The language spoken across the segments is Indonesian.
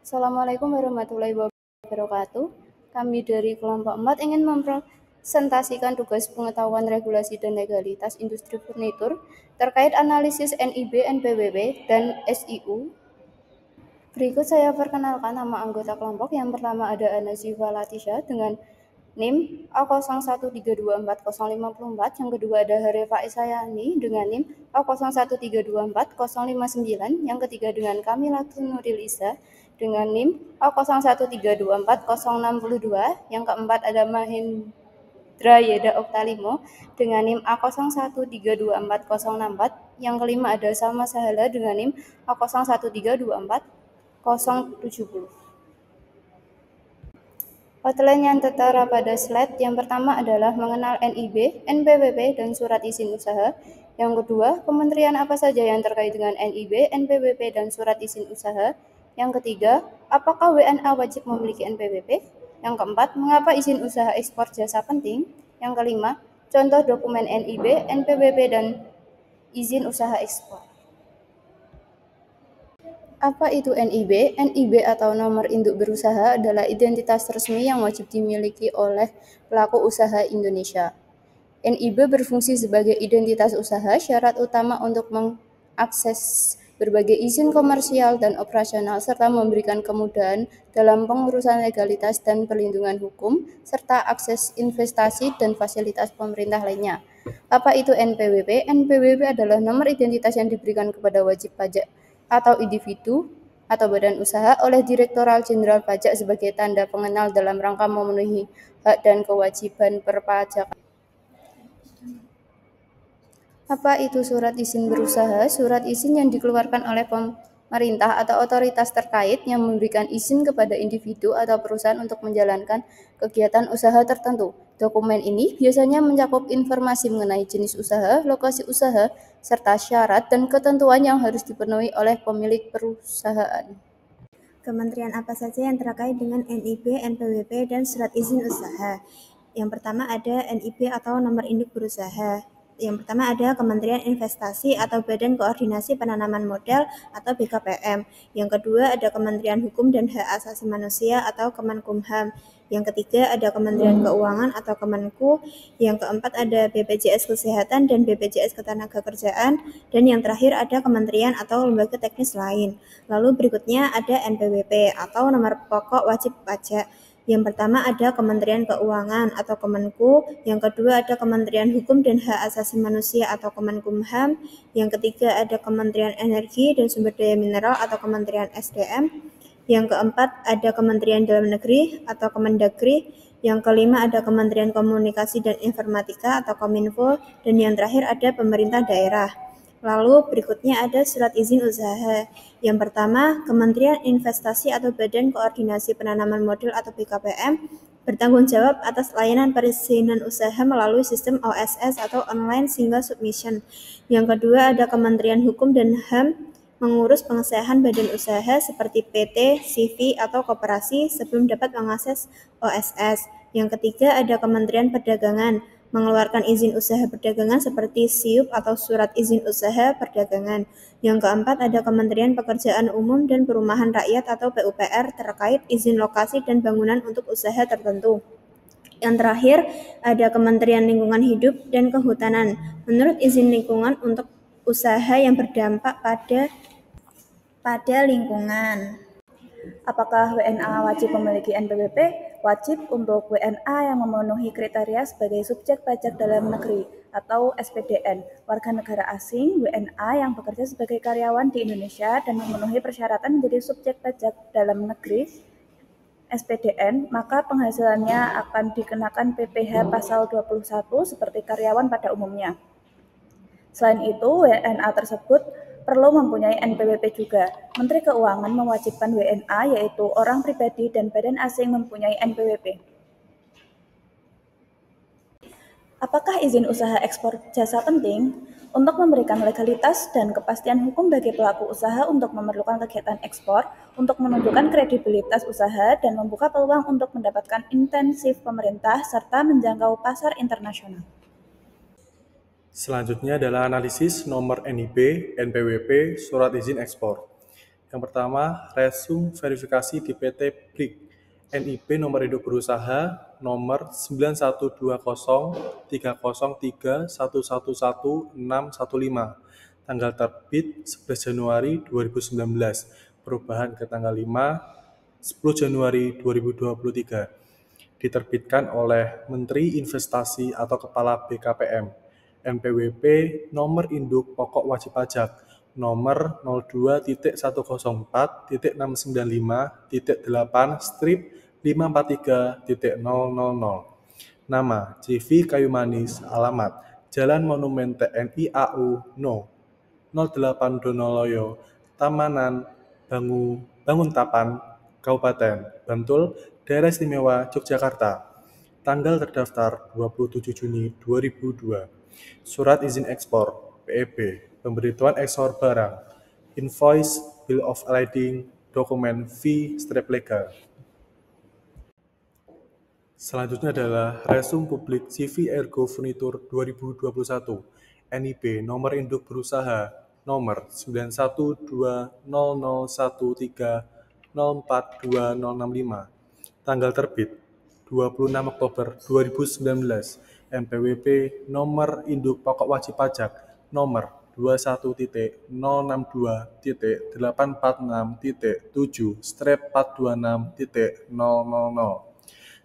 Assalamualaikum warahmatullahi wabarakatuh. Kami dari kelompok 4 ingin mempresentasikan tugas pengetahuan regulasi dan legalitas industri furnitur terkait analisis NIB, NPWP, dan SIU. Berikut saya perkenalkan nama anggota kelompok. Yang pertama ada Anazifa Latisha dengan NIM A01324054. Yang kedua ada Harefa Isayani dengan NIM A01324059. Yang ketiga dengan Kamila Nuril-Isa dengan NIM A01324062. Yang keempat ada Mahendra Yeda Oktalimo dengan NIM A01324064. Yang kelima ada Salma Sahala dengan NIM A01324070. Outline yang tertera pada slide yang pertama adalah mengenal NIB, NPWP, dan surat izin usaha. Yang kedua, kementerian apa saja yang terkait dengan NIB, NPWP, dan surat izin usaha. Yang ketiga, apakah WNA wajib memiliki NPWP? Yang keempat, mengapa izin usaha ekspor jasa penting? Yang kelima, contoh dokumen NIB, NPWP, dan izin usaha ekspor. Apa itu NIB? NIB atau nomor induk berusaha adalah identitas resmi yang wajib dimiliki oleh pelaku usaha Indonesia. NIB berfungsi sebagai identitas usaha, syarat utama untuk mengakses berbagai izin komersial dan operasional, serta memberikan kemudahan dalam pengurusan legalitas dan perlindungan hukum, serta akses investasi dan fasilitas pemerintah lainnya. Apa itu NPWP? NPWP adalah nomor identitas yang diberikan kepada wajib pajak atau individu atau badan usaha oleh Direktorat Jenderal Pajak sebagai tanda pengenal dalam rangka memenuhi hak dan kewajiban perpajakan. Apa itu surat izin berusaha? Surat izin yang dikeluarkan oleh pemerintah atau otoritas terkait yang memberikan izin kepada individu atau perusahaan untuk menjalankan kegiatan usaha tertentu. Dokumen ini biasanya mencakup informasi mengenai jenis usaha, lokasi usaha, serta syarat dan ketentuan yang harus dipenuhi oleh pemilik perusahaan. Kementerian apa saja yang terkait dengan NIB, NPWP, dan surat izin usaha? Yang pertama ada NIB atau nomor induk berusaha. Yang pertama ada Kementerian Investasi atau Badan Koordinasi Penanaman Modal atau BKPM. Yang kedua ada Kementerian Hukum dan Hak Asasi Manusia atau Kemenkumham. Yang ketiga ada Kementerian Keuangan atau Kemenku. Yang keempat ada BPJS Kesehatan dan BPJS Ketenagakerjaan. Dan yang terakhir ada kementerian atau lembaga teknis lain. Lalu berikutnya ada NPWP atau nomor pokok wajib pajak. Yang pertama ada Kementerian Keuangan atau Kemenku, yang kedua ada Kementerian Hukum dan Hak Asasi Manusia atau Kemenkumham, yang ketiga ada Kementerian Energi dan Sumber Daya Mineral atau Kementerian SDM, yang keempat ada Kementerian Dalam Negeri atau Kemendagri, yang kelima ada Kementerian Komunikasi dan Informatika atau Kominfo, dan yang terakhir ada pemerintah daerah. Lalu berikutnya ada surat izin usaha. Yang pertama, Kementerian Investasi atau Badan Koordinasi Penanaman Modal atau BKPM bertanggung jawab atas layanan perizinan usaha melalui sistem OSS atau Online Single Submission. Yang kedua ada Kementerian Hukum dan HAM mengurus pengesahan badan usaha seperti PT, CV, atau koperasi sebelum dapat mengakses OSS. Yang ketiga ada Kementerian Perdagangan mengeluarkan izin usaha perdagangan seperti SIUP atau Surat Izin Usaha Perdagangan. Yang keempat ada Kementerian Pekerjaan Umum dan Perumahan Rakyat atau PUPR terkait izin lokasi dan bangunan untuk usaha tertentu. Yang terakhir ada Kementerian Lingkungan Hidup dan Kehutanan menurut izin lingkungan untuk usaha yang berdampak pada lingkungan. Apakah WNA wajib memiliki NPWP? Wajib untuk WNA yang memenuhi kriteria sebagai subjek pajak dalam negeri atau SPDN, warga negara asing, WNA yang bekerja sebagai karyawan di Indonesia dan memenuhi persyaratan menjadi subjek pajak dalam negeri SPDN, maka penghasilannya akan dikenakan PPh pasal 21 seperti karyawan pada umumnya. Selain itu, WNA tersebut perlu mempunyai NPWP juga. Menteri Keuangan mewajibkan WNA yaitu orang pribadi dan badan asing mempunyai NPWP. Apakah izin usaha ekspor jasa penting? Untuk memberikan legalitas dan kepastian hukum bagi pelaku usaha untuk memerlukan kegiatan ekspor, untuk menunjukkan kredibilitas usaha dan membuka peluang untuk mendapatkan intensif pemerintah serta menjangkau pasar internasional. Selanjutnya adalah analisis nomor NIB, NPWP, surat izin ekspor. Yang pertama, resume verifikasi di PT BRIK. NIB nomor induk berusaha nomor 91203031111615. Tanggal terbit 11 Januari 2019. Perubahan ke tanggal 10 Januari 2023. Diterbitkan oleh Menteri Investasi atau Kepala BKPM. NPWP nomor induk pokok wajib pajak nomor 02.104.195.8/543.000. Nama CV Kayu Manis. Alamat Jalan Monumen TNI AU No. 08 Donoloyo, Tamanan, Banguntapan, Kabupaten Bantul, Daerah Istimewa Yogyakarta. Tanggal terdaftar 27 Juni 2002. Surat izin ekspor, PEB, pemberitahuan ekspor barang, invoice, bill of lading, dokumen fee, strip legal. Selanjutnya adalah resume publik CV Ergo Furnitur 2021. NIB nomor induk berusaha nomor 91200130420065. Tanggal terbit 26 Oktober 2019. NPWP nomor induk pokok wajib pajak nomor 21.062.846.7/426.000.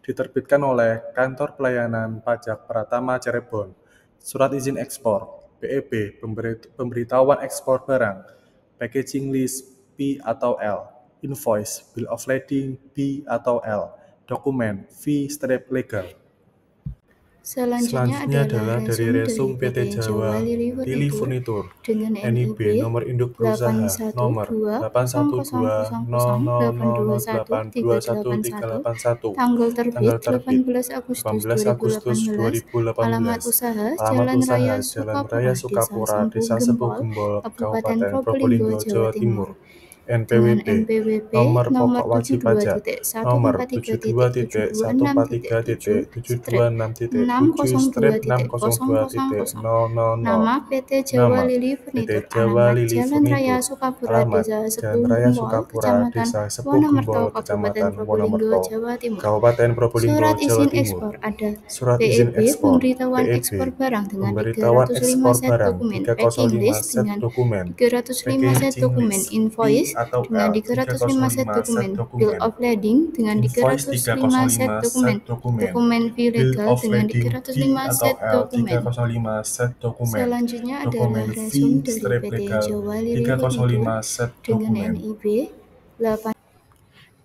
Diterbitkan oleh Kantor Pelayanan Pajak Pratama Cirebon. Surat izin ekspor, PEB, pemberitahuan ekspor barang, packaging list P atau L, invoice, bill of lading B atau L, dokumen V strip legal. Selanjutnya adalah dari resume PT Jawa Lili Furnitur dengan NIB nomor induk berusaha nomor 812000821381381. tanggal terbit 18 Agustus 2018, alamat usaha Jalan Raya Sukapura, Desa Sepuh Gembol, Kabupaten Probolinggo, Jawa Timur. NPWP nomor pokok wajib pajak nomor 72.143.726.7/602.000. Nama PT Jawa Lili Furnitur, alamat Jalan Raya Sukapura, Desa Sepuh Gembol, Kecamatan Wonomerto, Kabupaten Probolinggo, Jawa Timur. Kabupaten Probolinggo, Surat Jawa izin Timur. ekspor ada Surat izin PEB, ekspor, pemberitahuan PEB, ekspor barang dengan pemberitahuan 305 ekspor set barang, dokumen, 305 packing list set dengan dokumen, 305 set packaging dokumen, list, invoice P atau dengan L, 305 set dokumen, bill of lading dengan invoice 305 set dokumen, dokumen fee bill legal of dengan lading 305 P set atau L, dokumen. 305 set dokumen, Selanjutnya dokumen adalah fee resume dari strip PT legal, Jawa Lili 305 Furnitur set dengan dokumen. NIB 8.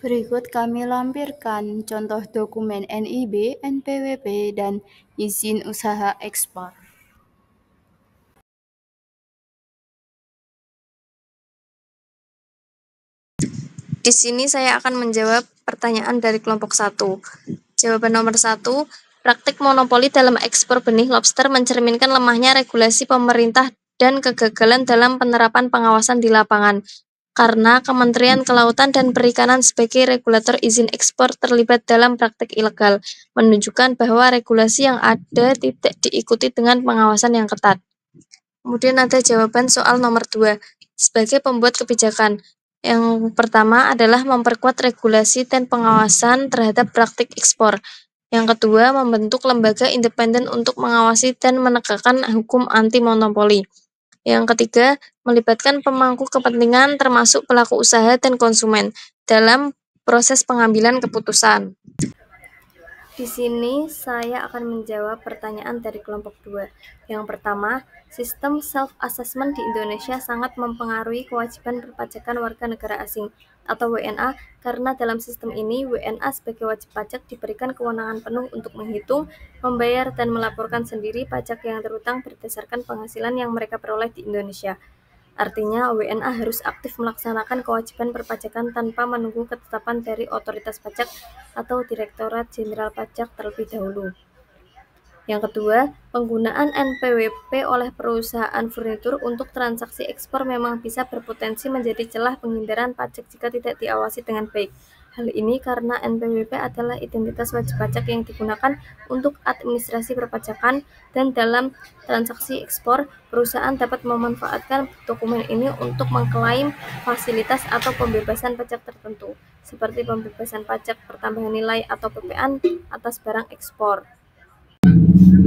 Berikut kami lampirkan contoh dokumen NIB, NPWP, dan izin usaha ekspor. Di sini saya akan menjawab pertanyaan dari kelompok 1. Jawaban nomor 1, praktik monopoli dalam ekspor benih lobster mencerminkan lemahnya regulasi pemerintah dan kegagalan dalam penerapan pengawasan di lapangan. Karena Kementerian Kelautan dan Perikanan sebagai regulator izin ekspor terlibat dalam praktik ilegal, menunjukkan bahwa regulasi yang ada tidak diikuti dengan pengawasan yang ketat. Kemudian ada jawaban soal nomor 2. Sebagai pembuat kebijakan, yang pertama adalah memperkuat regulasi dan pengawasan terhadap praktik ekspor. Yang kedua, membentuk lembaga independen untuk mengawasi dan menegakkan hukum anti monopoli. Yang ketiga, melibatkan pemangku kepentingan termasuk pelaku usaha dan konsumen dalam proses pengambilan keputusan. Di sini saya akan menjawab pertanyaan dari kelompok 2. Yang pertama, sistem self-assessment di Indonesia sangat mempengaruhi kewajiban perpajakan warga negara asing atau WNA karena dalam sistem ini WNA sebagai wajib pajak diberikan kewenangan penuh untuk menghitung, membayar, dan melaporkan sendiri pajak yang terutang berdasarkan penghasilan yang mereka peroleh di Indonesia. Artinya, WNA harus aktif melaksanakan kewajiban perpajakan tanpa menunggu ketetapan dari otoritas pajak atau Direktorat Jenderal Pajak terlebih dahulu. Yang kedua, penggunaan NPWP oleh perusahaan furnitur untuk transaksi ekspor memang bisa berpotensi menjadi celah penghindaran pajak jika tidak diawasi dengan baik. Hal ini karena NPWP adalah identitas wajib pajak yang digunakan untuk administrasi perpajakan dan dalam transaksi ekspor, perusahaan dapat memanfaatkan dokumen ini untuk mengklaim fasilitas atau pembebasan pajak tertentu, seperti pembebasan pajak pertambahan nilai atau PPN atas barang ekspor.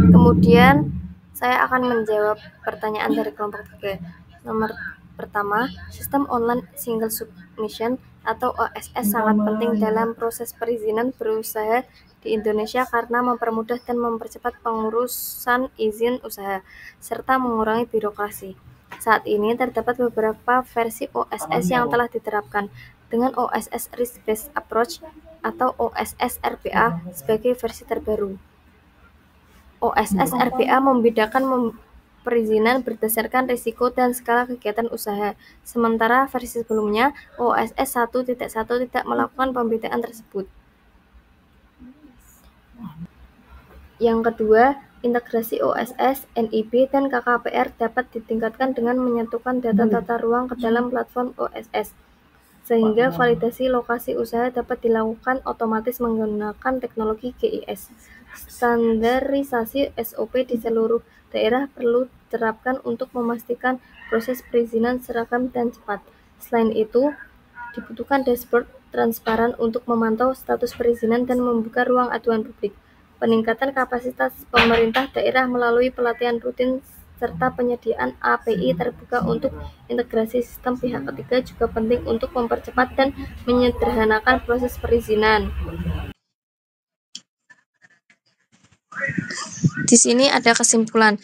Kemudian, saya akan menjawab pertanyaan dari kelompok 3. Nomor pertama, sistem online single submission atau OSS sangat penting dalam proses perizinan berusaha di Indonesia karena mempermudah dan mempercepat pengurusan izin usaha, serta mengurangi birokrasi. Saat ini terdapat beberapa versi OSS yang telah diterapkan, dengan OSS Risk Based Approach atau OSS RBA sebagai versi terbaru. OSS RBA membedakan perizinan berdasarkan risiko dan skala kegiatan usaha, sementara versi sebelumnya, OSS 1.1 tidak melakukan pembedaan tersebut. Yang kedua, integrasi OSS, NIB, dan KKPR dapat ditingkatkan dengan menyatukan data tata ruang ke dalam platform OSS, sehingga validasi lokasi usaha dapat dilakukan otomatis menggunakan teknologi GIS. Standarisasi SOP di seluruh daerah perlu diterapkan untuk memastikan proses perizinan seragam dan cepat. Selain itu, dibutuhkan dashboard transparan untuk memantau status perizinan dan membuka ruang aduan publik. Peningkatan kapasitas pemerintah daerah melalui pelatihan rutin serta penyediaan API terbuka untuk integrasi sistem pihak ketiga juga penting untuk mempercepat dan menyederhanakan proses perizinan. Di sini ada kesimpulan.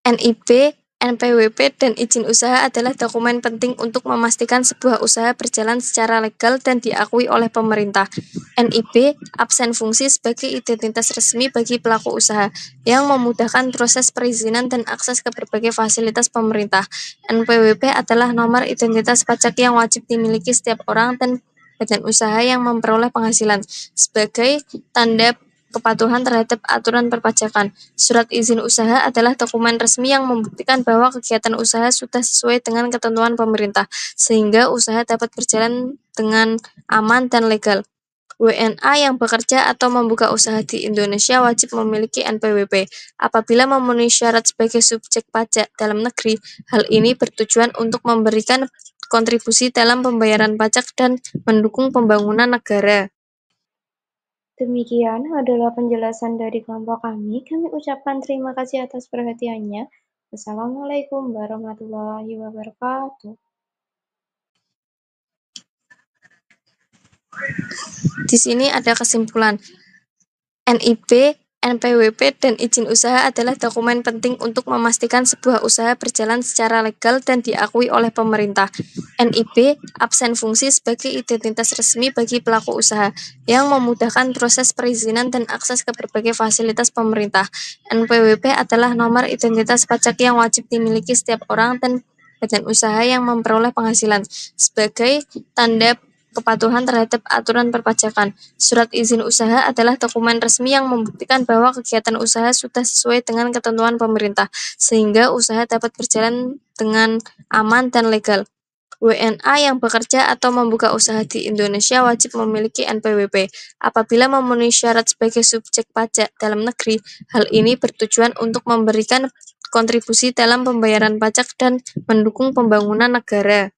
NIB, NPWP, dan izin usaha adalah dokumen penting untuk memastikan sebuah usaha berjalan secara legal dan diakui oleh pemerintah. NIB absen fungsi sebagai identitas resmi bagi pelaku usaha yang memudahkan proses perizinan dan akses ke berbagai fasilitas pemerintah. NPWP adalah nomor identitas pajak yang wajib dimiliki setiap orang dan badan usaha yang memperoleh penghasilan sebagai tanda kepatuhan terhadap aturan perpajakan. Surat izin usaha adalah dokumen resmi yang membuktikan bahwa kegiatan usaha sudah sesuai dengan ketentuan pemerintah, sehingga usaha dapat berjalan dengan aman dan legal. WNA yang bekerja atau membuka usaha di Indonesia wajib memiliki NPWP. Apabila memenuhi syarat sebagai subjek pajak dalam negeri, hal ini bertujuan untuk memberikan kontribusi dalam pembayaran pajak dan mendukung pembangunan negara. Demikian adalah penjelasan dari kelompok kami. Kami ucapkan terima kasih atas perhatiannya. Wassalamualaikum warahmatullahi wabarakatuh. Di sini ada kesimpulan. NIB, NPWP, dan izin usaha adalah dokumen penting untuk memastikan sebuah usaha berjalan secara legal dan diakui oleh pemerintah. NIB absen fungsi sebagai identitas resmi bagi pelaku usaha yang memudahkan proses perizinan dan akses ke berbagai fasilitas pemerintah. NPWP adalah nomor identitas pajak yang wajib dimiliki setiap orang dan badan usaha yang memperoleh penghasilan sebagai tanda kepatuhan terhadap aturan perpajakan. Surat izin usaha adalah dokumen resmi yang membuktikan bahwa kegiatan usaha sudah sesuai dengan ketentuan pemerintah, sehingga usaha dapat berjalan dengan aman dan legal. WNA yang bekerja atau membuka usaha di Indonesia wajib memiliki NPWP. Apabila memenuhi syarat sebagai subjek pajak dalam negeri, hal ini bertujuan untuk memberikan kontribusi dalam pembayaran pajak dan mendukung pembangunan negara.